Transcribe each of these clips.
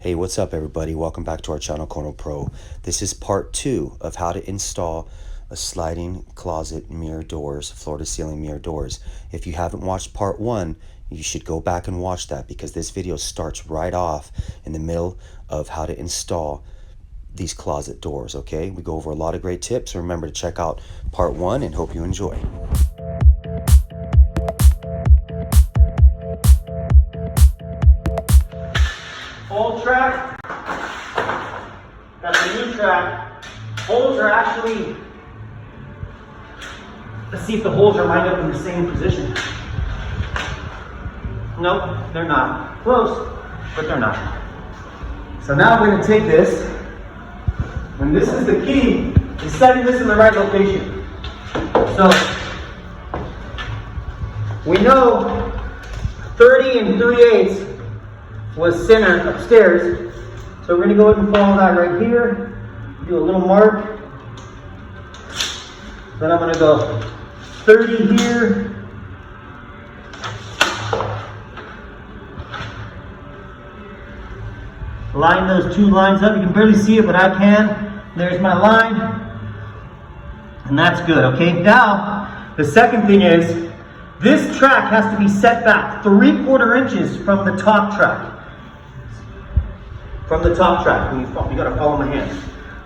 Hey, what's up everybody? Welcome back to our channel, Kono Pro. This is part 2 of how to install a sliding closet mirror doors, floor to ceiling mirror doors. If you haven't watched part 1, you should go back and watch that because this video starts right off in the middle of how to install these closet doors, okay? We go over a lot of great tips. Remember to check out part 1 and hope you enjoy. Old track, got the new track. Holes are actually, let's see if the holes are lined up in the same position. Nope, they're not. Close, but they're not. So now we're going to take this, and this is the key, is setting this in the right location. So, we know 30 and 3/8 was centered upstairs. So we're going to go ahead and follow that right here. Do a little mark. Then I'm going to go 30 here. Line those two lines up. You can barely see it, but I can. There's my line. And that's good, okay? Now, the second thing is, this track has to be set back 3/4 inches from the top track. From the top track. You gotta follow my hand.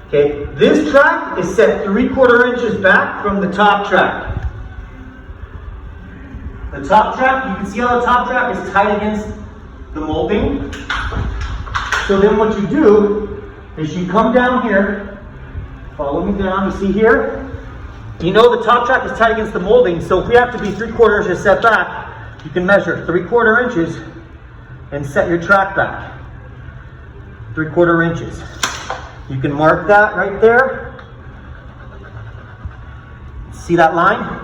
Okay, this track is set 3/4 inches back from the top track. The top track, you can see how the top track is tight against the molding. So then what you do is you come down here, follow me down, you see here? You know the top track is tight against the molding, so if we have to be 3/4 inches set back, you can measure 3/4 inches and set your track back. 3/4 inches. You can mark that right there. See that line?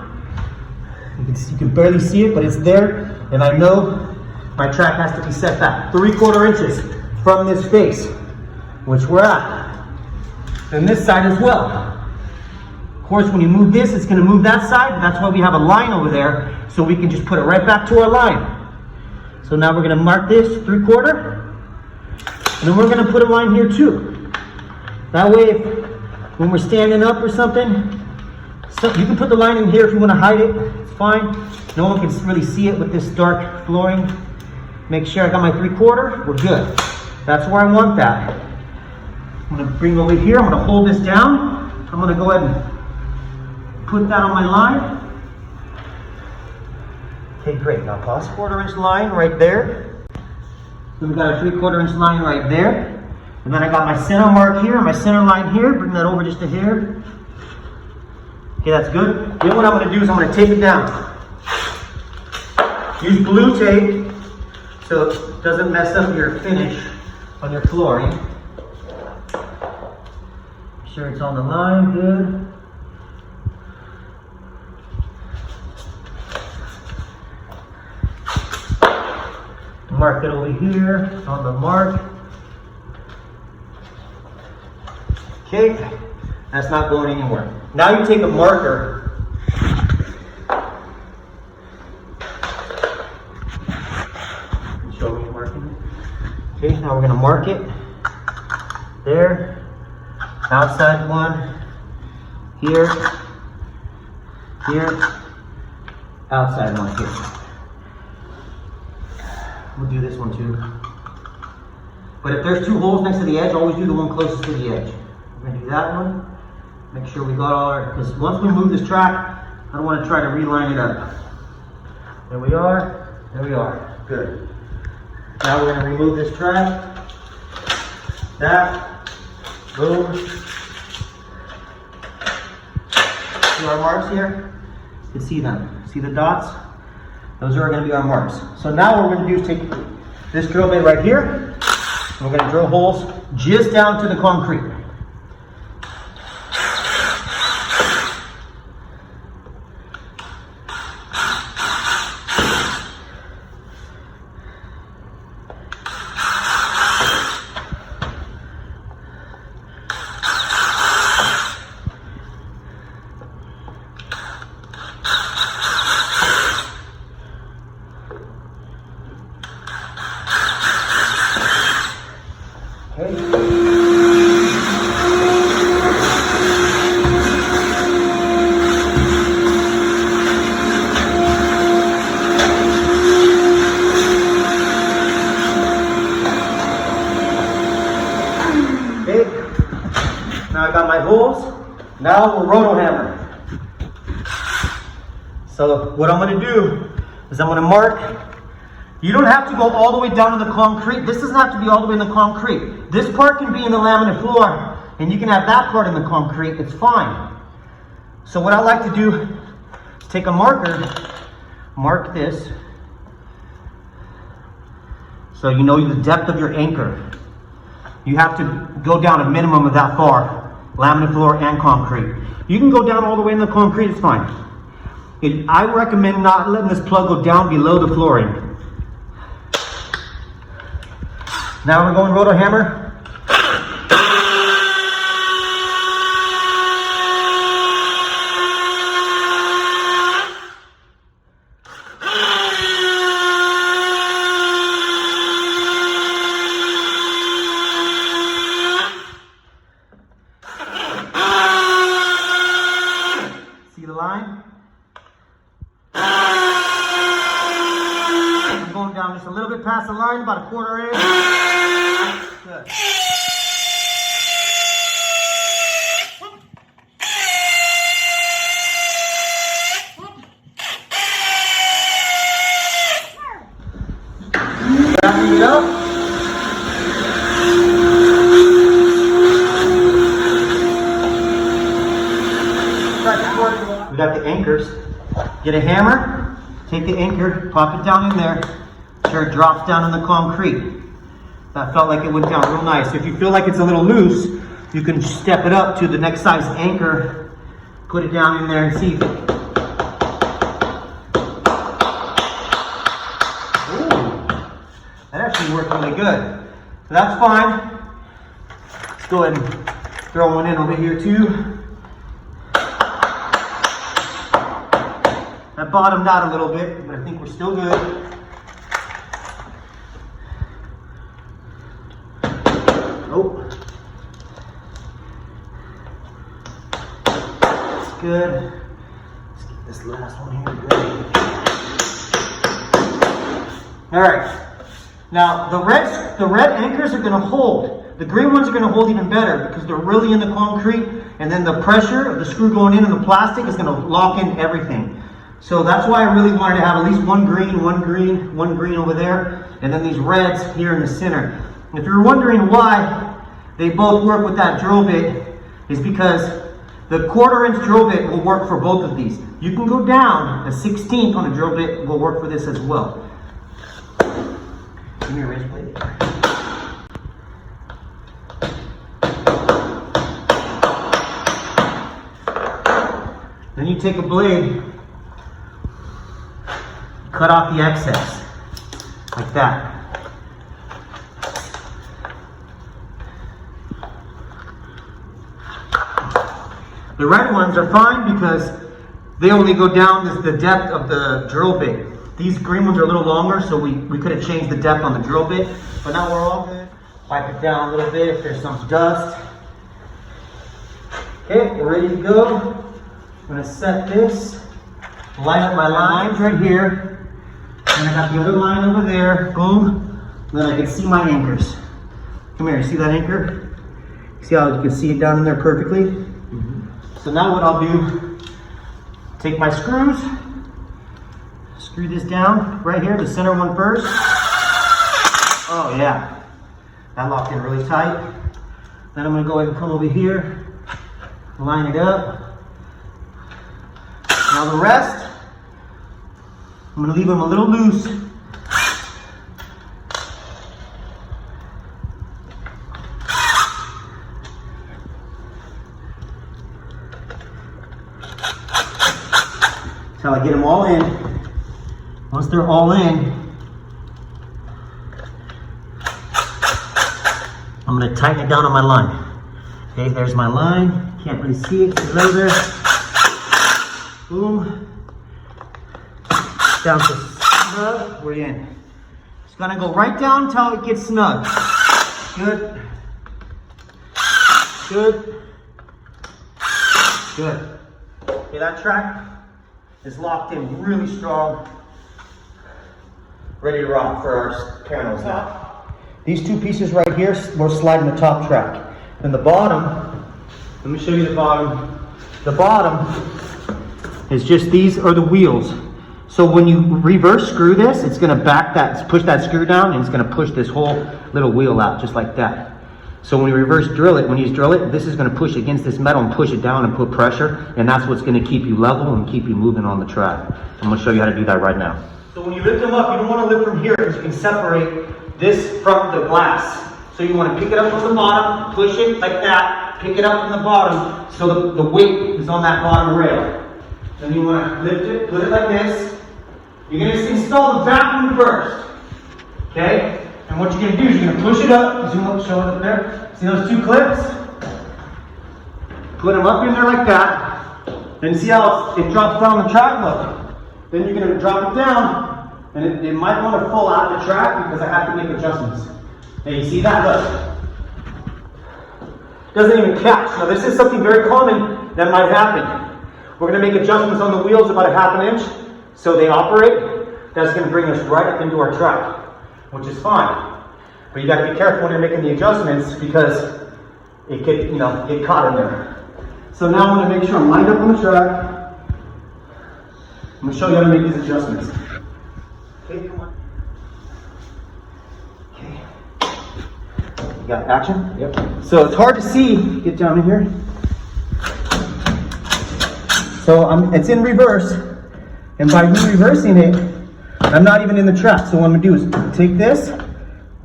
You can barely see it, but it's there. And I know my track has to be set back 3/4 inches from this face, which we're at. And this side as well. Of course, when you move this, it's going to move that side. And that's why we have a line over there, so we can just put it right back to our line. So now we're going to mark this 3/4. And then we're going to put a line here too. That way, when we're standing up or something, you can put the line in here if you want to hide it. It's fine. No one can really see it with this dark flooring. Make sure I got my 3/4. We're good. That's where I want that. I'm going to bring it over here. I'm going to hold this down. I'm going to go ahead and put that on my line. Okay, great. Now pause. 1/4 inch line right there. We've got a 3/4 inch line right there. And then I got my center mark here, my center line here. Bring that over just a hair. Okay, that's good. Then what I'm going to do is I'm going to tape it down. Use glue tape so it doesn't mess up your finish on your flooring. Make sure it's on the line, good. Mark it over here on the mark. Okay, that's not going anywhere. Now you take a marker. Show me marking. Okay, now we're going to mark it. There. Outside one. Here. Here. Outside one here. We'll do this one too. But if there's two holes next to the edge, always do the one closest to the edge. We're going to do that one. Make sure we got all our, because once we move this track, I don't want to try to reline it up. There we are. There we are. Good. Now we're going to remove this track. That. Boom. See our marks here? You can see them. See the dots? Those are going to be our marks. So now what we're going to do is take this drill bit right here, and we're going to drill holes just down to the concrete. Now I got my holes. Now we're roto hammering. So what I'm going to do is I'm going to mark. You don't have to go all the way down in the concrete. This doesn't have to be all the way in the concrete. This part can be in the laminate floor, and you can have that part in the concrete. It's fine. So what I like to do is take a marker, mark this, so you know the depth of your anchor. You have to go down a minimum of that far, laminate floor and concrete. You can go down all the way in the concrete, it's fine. I recommend not letting this plug go down below the flooring. Now we're going roto hammer. See the line? I'm going down just a little bit past the line, about a quarter inch. Good. Wrapping it up. We got the anchors. Get a hammer, take the anchor, pop it down in there, sure it drops down in the concrete. That felt like it went down real nice. If you feel like it's a little loose, you can step it up to the next size anchor, put it down in there and see. Ooh, that actually worked really good. So that's fine. Let's go ahead and throw one in over here too. That bottomed out a little bit, but I think we're still good. Oh. That's good. Let's get this last one here ready. Alright. Now the red anchors are gonna hold. The green ones are gonna hold even better because they're really in the concrete, and then the pressure of the screw going in and the plastic is gonna lock in everything. So that's why I really wanted to have at least one green over there, and then these reds here in the center. If you're wondering why they both work with that drill bit, is because the 1/4 inch drill bit will work for both of these. You can go down a 1/16 on a drill bit, will work for this as well. Give me a razor blade. Then you take a blade, cut off the excess, like that. The red ones are fine because they only go down the depth of the drill bit. These green ones are a little longer, so we could have changed the depth on the drill bit, but now we're all good. Wipe it down a little bit if there's some dust. Okay, we're ready to go. I'm gonna set this, line up my lines right here, and I got the other line over there, boom. Then I can see my anchors. Come here, you see that anchor? See how you can see it down in there perfectly? Mm-hmm. So now what I'll do, take my screws, screw this down right here, the center one first. Oh yeah, that locked in really tight. Then I'm gonna go ahead and come over here, line it up. Now the rest, I'm gonna leave them a little loose. That's how I get them all in. Once they're all in, I'm gonna tighten it down on my line. Okay, there's my line. Can't really see it, it's over there. Boom. Down to snug, we're in. It's gonna go right down until it gets snug. Good. Good. Good. Okay, that track is locked in really strong. Ready to rock for our panels now. These two pieces right here, we're sliding the top track. And the bottom, let me show you the bottom. The bottom is just, these are the wheels. So when you reverse screw this, it's gonna push that screw down, and it's gonna push this whole little wheel out, just like that. So when you reverse drill it, this is gonna push against this metal and push it down and put pressure, and that's what's gonna keep you level and keep you moving on the track. I'm gonna show you how to do that right now. So when you lift them up, you don't wanna lift from here, because you can separate this from the glass. So you wanna pick it up from the bottom, push it like that, pick it up from the bottom, so the weight is on that bottom rail. Then you wanna lift it, put it like this. You're gonna install the vacuum first, okay? And what you're gonna do is you're gonna push it up, zoom up, show it up there. See those two clips? Put them up in there like that. Then see how it drops down the track, look. Then you're gonna drop it down, and it might wanna fall out of the track because I have to make adjustments. Now you see that, look. Doesn't even catch. Now this is something very common that might happen. We're gonna make adjustments on the wheels about 1/2 inch, so they operate. That's gonna bring us right up into our track, which is fine. But you gotta be careful when you're making the adjustments, because it could, get caught in there. So now I'm gonna make sure I'm lined up on the track. I'm gonna show you how to make these adjustments. Okay, come on. Okay. You got action? Yep. So it's hard to see. Get down in here. So it's in reverse, and by me reversing it, I'm not even in the track. So what I'm gonna do is take this,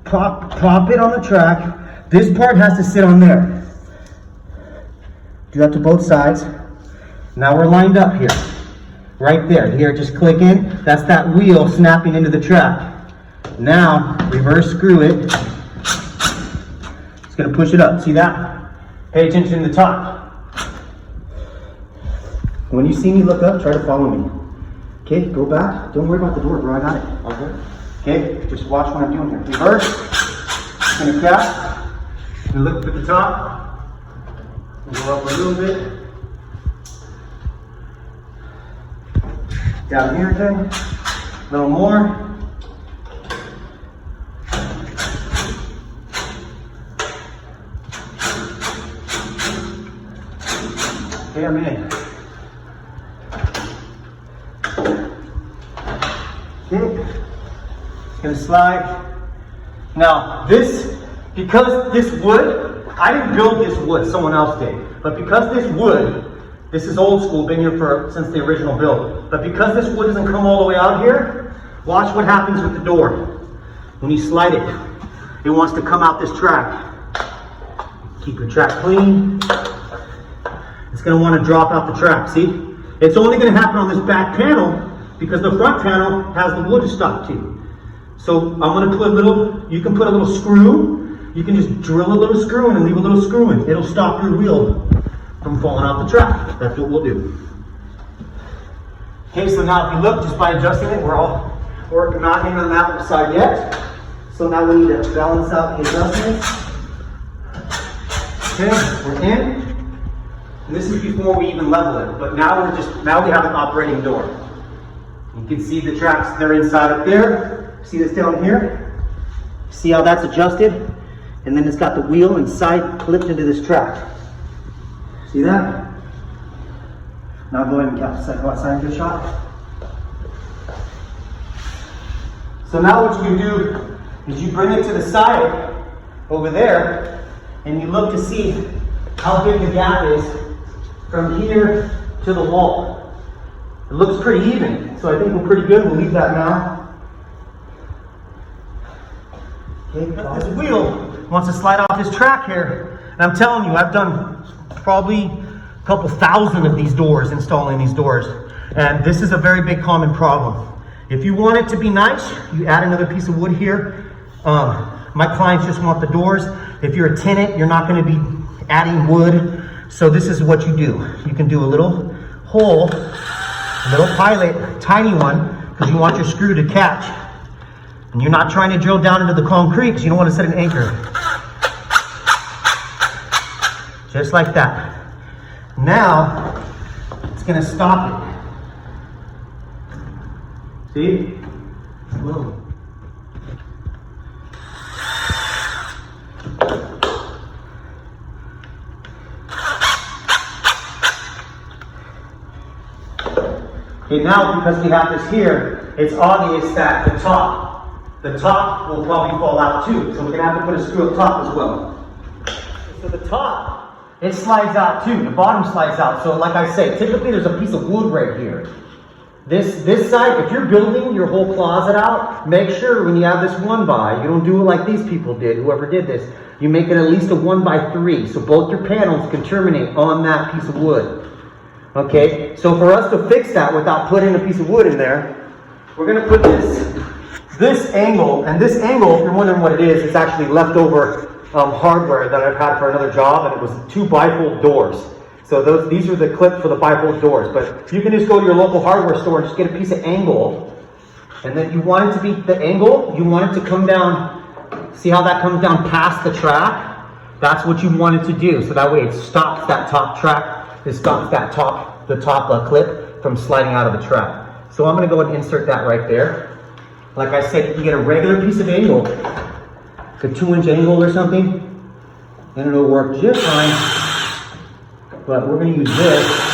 pop it on the track. This part has to sit on there. Do that to both sides. Now we're lined up here. Right there. Here, just click in. That's that wheel snapping into the track. Now, reverse screw it. It's gonna push it up. See that? Pay attention to the top. When you see me look up, try to follow me. Okay, go back. Don't worry about the door, bro. I got it. Okay, just watch what I'm doing here. Reverse. Gonna catch. And look at the top. Go up a little bit. Down here again. A little more. Okay, I'm in. Okay, it's gonna slide. Now because this wood, I didn't build this wood, someone else did. But because this wood, this is old school, been here since the original build. But because this wood doesn't come all the way out here, watch what happens with the door. When you slide it, it wants to come out this track. Keep your track clean. It's gonna want to drop out the track, see? It's only gonna happen on this back panel because the front panel has the wood stuck to. So I'm gonna put you can put a little screw, you can just drill a little screw in and leave a little screw in. It'll stop your wheel from falling off the track. That's what we'll do. Okay, so now if you look, just by adjusting it, we're not in on that side yet. So now we need to balance out the adjustments. Okay, we're in. And this is before we even level it, but now we have an operating door. You can see the tracks, they're inside up there. See this down here? See how that's adjusted? And then it's got the wheel inside clipped into this track. See that? Now go ahead and go outside and get a shot. So now what you do is you bring it to the side over there, and you look to see how big the gap is from here to the wall. It looks pretty even, so I think we're pretty good. We'll leave that now. Okay, this wheel wants to slide off this track here, and I'm telling you, I've done probably a couple thousand of these doors, installing these doors, and this is a very big common problem. If you want it to be nice, you add another piece of wood here. My clients just want the doors. If you're a tenant, you're not going to be adding wood. So this is what you do. You can do a little hole, a little pilot, tiny one, because you want your screw to catch. And you're not trying to drill down into the concrete because you don't want to set an anchor. Just like that. Now, it's gonna stop it. See? Whoa. Okay, now because we have this here, it's obvious that the top will probably fall out too. So we're gonna have to put a screw up top as well. So the top, it slides out too. The bottom slides out. So like I say, typically there's a piece of wood right here. This side, if you're building your whole closet out, make sure when you have this 1x, you don't do it like these people did, whoever did this. You make it at least a 1x3, so both your panels can terminate on that piece of wood. Okay, so for us to fix that without putting a piece of wood in there, we're gonna put this angle, and this angle, if you're wondering what it is, it's actually leftover hardware that I've had for another job, and it was 2 bifold doors. So these are the clips for the bifold doors. But you can just go to your local hardware store and just get a piece of angle. And then you want it to be the angle, you want it to come down. See how that comes down past the track? That's what you want it to do. So that way it stops that top track. It stops that the top clip from sliding out of the track. So I'm going to go and insert that right there. Like I said, you can get a regular piece of angle, like a 2-inch angle or something, and it'll work just fine. But we're going to use this.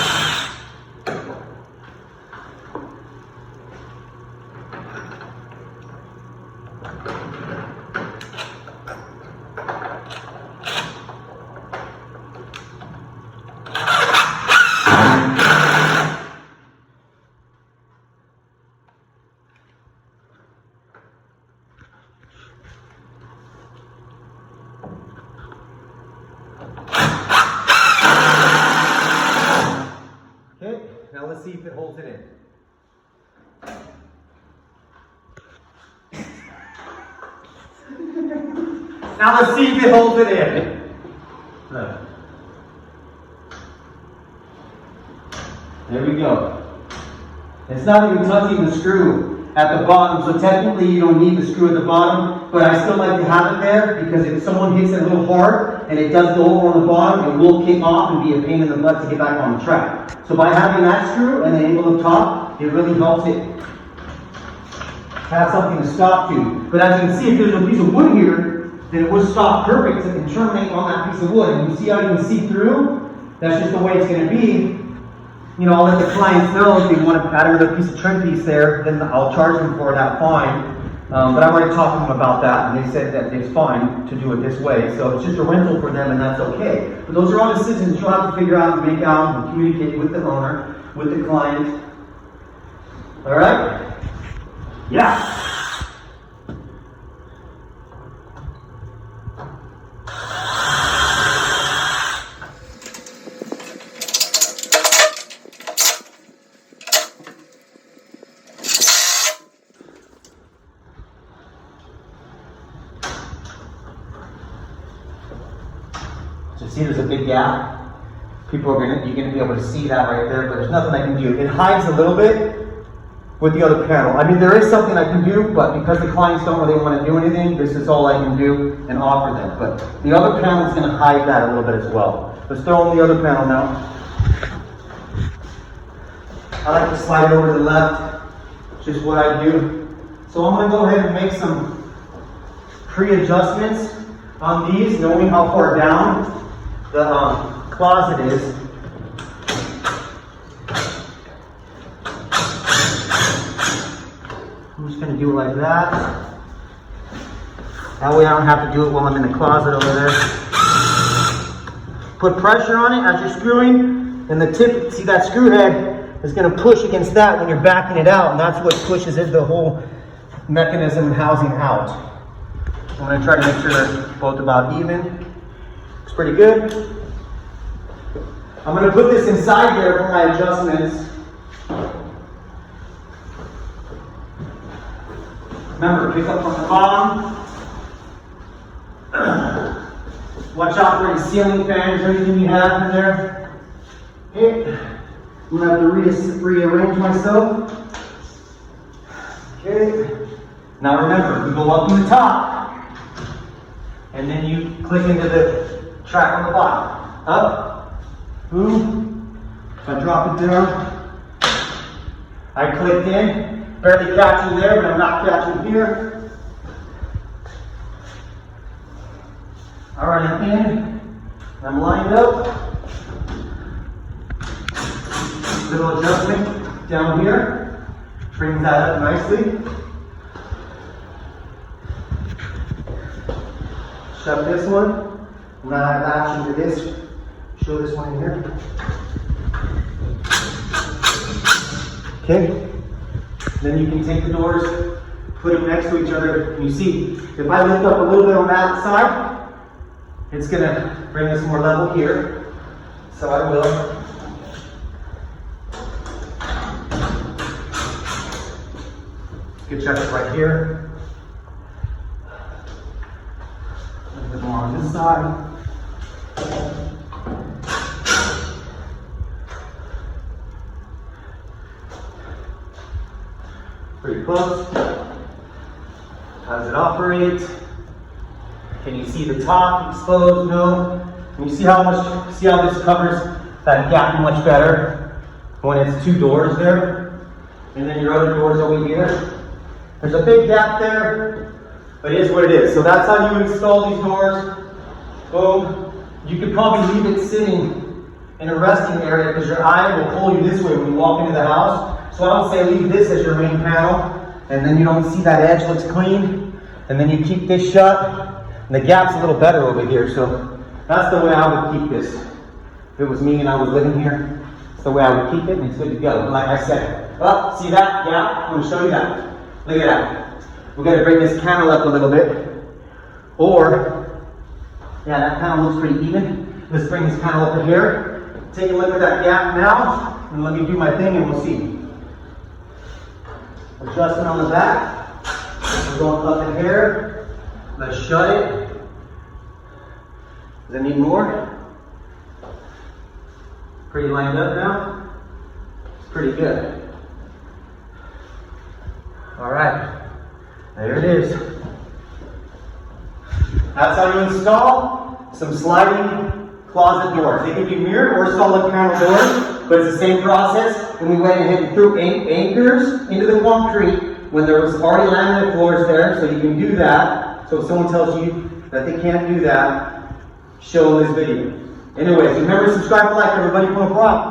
Now let's see if it holds it in. Now let's see if it holds it in. Look. There we go. It's not even touching the screw at the bottom, so technically you don't need the screw at the bottom, but I still like to have it there because if someone hits it a little hard and it does go over on the bottom, it will kick off and be a pain in the butt to get back on the track. So by having that screw and the angle up top, it really helps it have something to stop to. But as you can see, if there's a piece of wood here, then it would stop perfect and terminate on that piece of wood. And you see how you can see through? That's just the way it's going to be. You know, I'll let the clients know if they want to add another piece of trim piece there, then I'll charge them for that fine. But I've already talked to them about that, and they said that it's fine to do it this way. So it's just a rental for them, and that's okay. But those are all decisions you'll have to figure out and make out and communicate with the owner, with the client. All right? Yeah. So see, there's a big gap. You're gonna be able to see that right there, but there's nothing I can do. It hides a little bit with the other panel. I mean, there is something I can do, but because the clients don't really want to do anything, this is all I can do and offer them. But the other panel is gonna hide that a little bit as well. Let's throw on the other panel now. I like to slide over to the left, just what I do. So I'm gonna go ahead and make some pre-adjustments on these, knowing how far down the closet is. I'm just going to do it like that. That way I don't have to do it while I'm in the closet over there. Put pressure on it as you're screwing, and the tip, see that screw head is going to push against that when you're backing it out, and that's what pushes it, the whole mechanism and housing out. I'm going to try to make sure they're both about even. Looks pretty good. I'm going to put this inside there for my adjustments. Remember, pick up from the bottom. Watch out for any ceiling fans or anything you have in there. Okay. I'm going to have to rearrange myself. Okay. Now remember, you go up to the top, and then you click into the track on the bottom. up, boom. If I drop it down, I clicked in, barely catching there, but I'm not catching here. All right, I'm in, I'm lined up. Little adjustment down here, brings that up nicely. Shove this one, now I latch into this, show this one here. Okay, then you can take the doors, put them next to each other, and you see, if I lift up a little bit on that side, it's gonna bring us more level here, so I will. Good check it right here. A little bit more on this side. Pretty close. How does it operate? Can you see the top exposed? No. Can you see how this covers that gap much better when it's two doors there? And then your other doors over here. There's a big gap there, but it is what it is. So that's how you install these doors. Boom. You could probably leave it sitting in a resting area because your eye will pull you this way when you walk into the house. So I would say leave this as your main panel, and then you don't see that edge looks clean, and then you keep this shut, and the gap's a little better over here. So that's the way I would keep this. If it was me and I was living here, it's the way I would keep it, and it's good to go. Like I said, well, see that gap? I'm going to show you that. Look at that. We're going to bring this panel up a little bit. Or, yeah, that panel looks pretty even. Let's bring this panel up to here. Take a look at that gap now. And let me do my thing and we'll see. Adjustment on the back. We're going up in here. Let's shut it. Does it need more? Pretty lined up now. It's pretty good. All right, there it is. That's how you install some sliding closet doors. They can be mirrored or solid panel doors, but it's the same process. And we went ahead and threw anchors into the concrete when there was already laminate floors there, so you can do that. So if someone tells you that they can't do that, show them this video. Anyways, remember to subscribe and like, everybody. No problem.